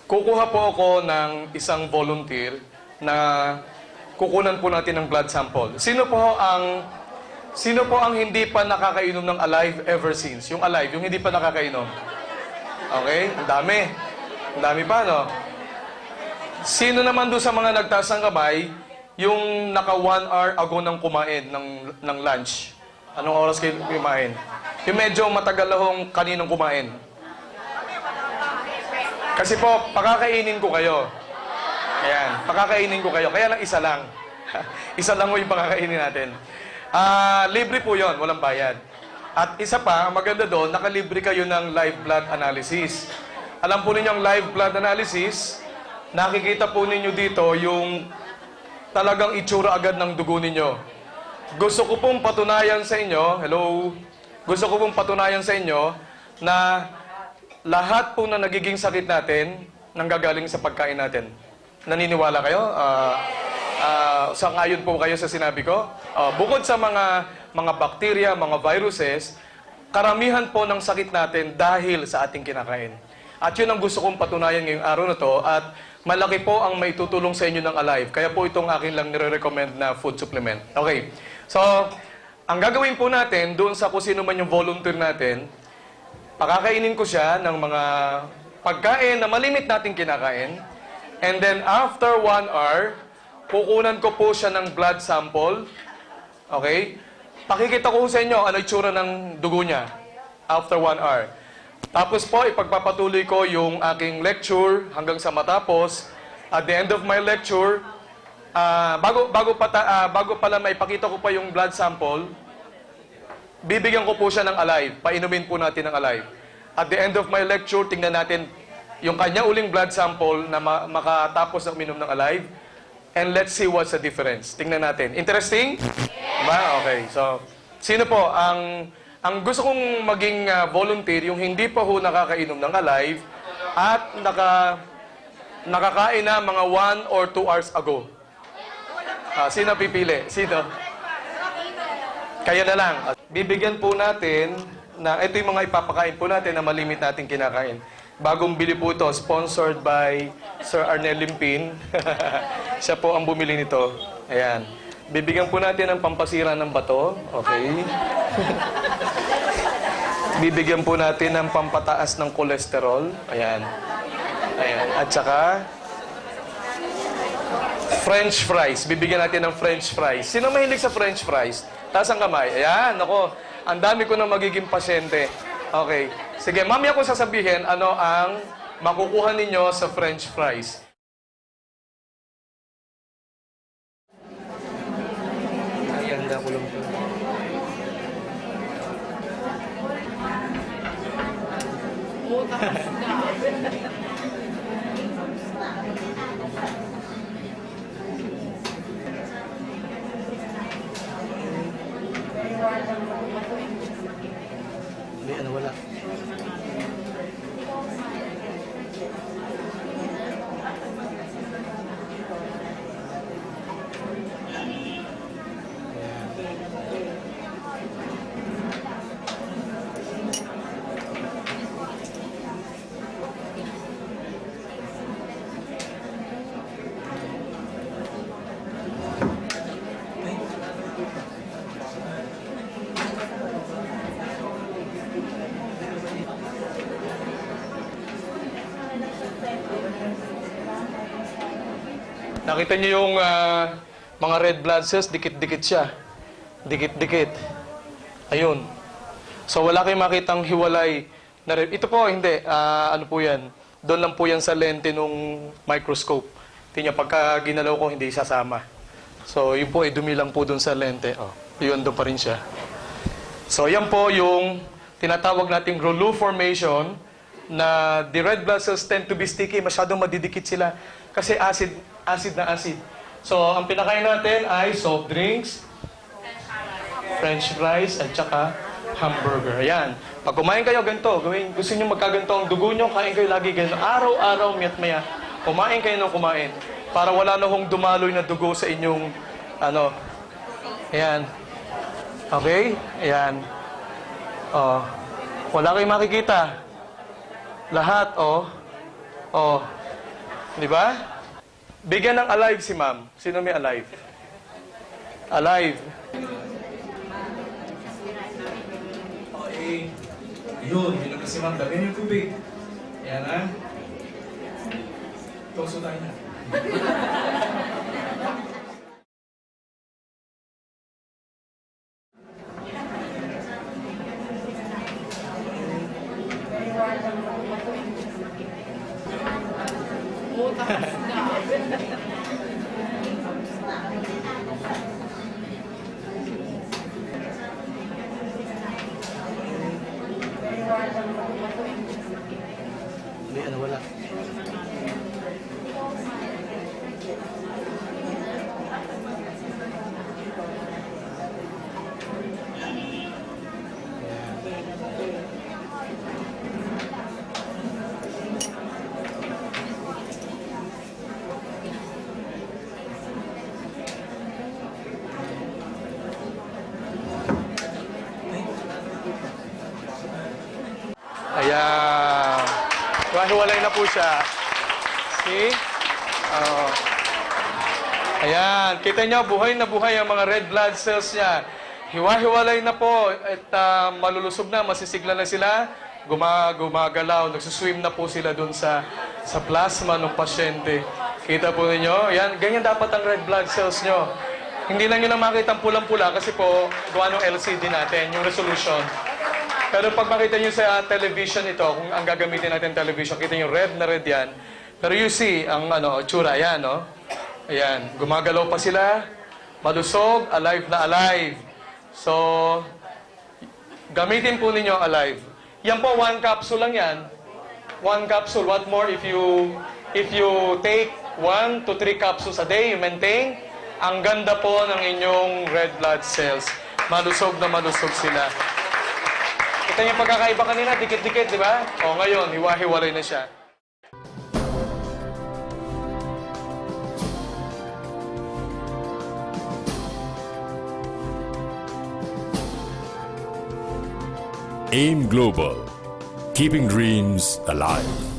Kukuha po ako ng isang volunteer na kukunan po natin ng blood sample. Sino po ang hindi pa nakakainom ng Alive ever since? Yung Alive, yung hindi pa nakakainom. Okay? Ang dami. Ang dami pa, no? Sino naman doon sa mga nagtaas ng kamay, yung naka 1 hour ago nang kumain ng lunch? Anong oras kayo kumain? Yung medyo matagal lahong kaninang kumain. Kasi po, pakakainin ko kayo. Ayan, pakakainin ko kayo. Kaya lang isa lang. Isa lang mo yung pakakainin natin. Libre po yon, walang bayad. At isa pa, ang maganda doon, nakalibre kayo ng live blood analysis. Alam po ninyo ang live blood analysis, nakikita po ninyo dito yung talagang itsura agad ng dugo ninyo. Gusto ko pong patunayan sa inyo, hello? Gusto ko pong patunayan sa inyo na lahat po na nagiging sakit natin nanggagaling sa pagkain natin. Naniniwala kayo? Sangayon po kayo sa sinabi ko? Bukod sa mga bakterya, mga viruses, karamihan po ng sakit natin dahil sa ating kinakain. At yun ang gusto kong patunayan ngayong araw na to at malaki po ang maitutulong sa inyo ng Alive. Kaya po itong akin lang nire-recommend na food supplement. Okay. So, ang gagawin po natin doon sa kung sino man yung volunteer natin, pakakainin ko siya ng mga pagkain na malimit natin kinakain. And then after 1 hour, kukunan ko po siya ng blood sample. Okay? Pakikita ko sa inyo ano itsura ng dugo niya after 1 hour. Tapos po, ipagpapatuloy ko yung aking lecture hanggang sa matapos. At the end of my lecture, bago pala maipakita ko pa yung blood sample, bibigyan ko po siya ng Alive. Painumin po natin ng Alive. At the end of my lecture, tingnan natin yung kanya uling blood sample na makatapos ng uminom ng Alive. And let's see what's the difference. Tingnan natin. Interesting? Diba? Okay. So, sino po ang gusto kong maging volunteer, yung hindi pa ho nakakainom ng Alive at nakakain na mga 1 or 2 hours ago? Sino pipili? Sino? Kaya na lang. Bibigyan po natin na ito yung mga ipapakain po natin na malimit natin kinakain. Bagong bili po ito, sponsored by Sir Arnel Limpin. Siya po ang bumili nito. Ayan. Bibigyan po natin ng pampasira ng bato. Okay. Bibigyan po natin ng pampataas ng kolesterol. Ayan. Ayan. At saka French fries. Bibigyan natin ng French fries. Sino mahilig sa French fries? Taas ang kamay. Ayan, ako. Ang dami ko na magiging pasyente. Okay. Sige, mamaya ko sasabihin ano ang makukuha ninyo sa French fries. Ganda ko lang po. Hindi, ano wala. Nakita niyo yung mga red blood cells, dikit-dikit siya. Dikit-dikit. Ayun. So wala kayong makitang hiwalay na red. Ito po, hindi. Ano po yan? Doon lang po yan sa lente nung microscope. Tingnan, pagka ginalaw ko, hindi sasama. So yun po, dumi lang po doon sa lente. Oh, yun, doon pa rin siya. So yan po yung tinatawag nating rouleau formation na the red blood cells tend to be sticky. Masyadong madidikit sila. Kasi acid na acid. So, ang pinakain natin ay soft drinks, French fries, at saka hamburger. Ayan. Pag kumain kayo ganito, gusto nyo magkaganto ang dugo nyo, kain kayo lagi ganito. Araw-araw, maya-maya, kumain kayo ng kumain. Para wala na hong dumaloy na dugo sa inyong, ayan. Okay? Ayan. Wala kayong makikita. Lahat, Di ba? Bigyan ng alive si ma'am. Sino may alive? Alive. Okay. Yun, yun si ma'am. Dagyan yung tubig. Yan ha. Toso tayo na. Hindi, ano wala. Ayan. Hiwalay na po siya. See? Oh. Ayan. Kita niyo, buhay na buhay ang mga red blood cells niya. Hiwa-hiwalay na po. At malulusog na, masisigla na sila. Gumagalaw, nagsuswim na po sila dun sa plasma ng pasyente. Kita po ninyo? Ayan, ganyan dapat ang red blood cells nyo. Hindi lang yun ang makita ang pulang-pula kasi po, gawa ng LCD natin, yung resolution. Pero pag makita nyo sa television ito, kung ang gagamitin natin television, kita nyo red na red yan. Pero you see, ang tsura, ayan, no? Ayan, gumagalaw pa sila, malusog, alive na alive. So, gamitin po ninyo alive. Yan po, 1 capsule lang yan. 1 capsule. What more if you take 1 to 3 capsules a day, you maintain, ang ganda po ng inyong red blood cells. Malusog na malusog sila. Kita niyo pagkakaiba kanina, dikit-dikit, di ba? O ngayon, hiwa-hiwalay na siya. AIM Global, keeping dreams alive.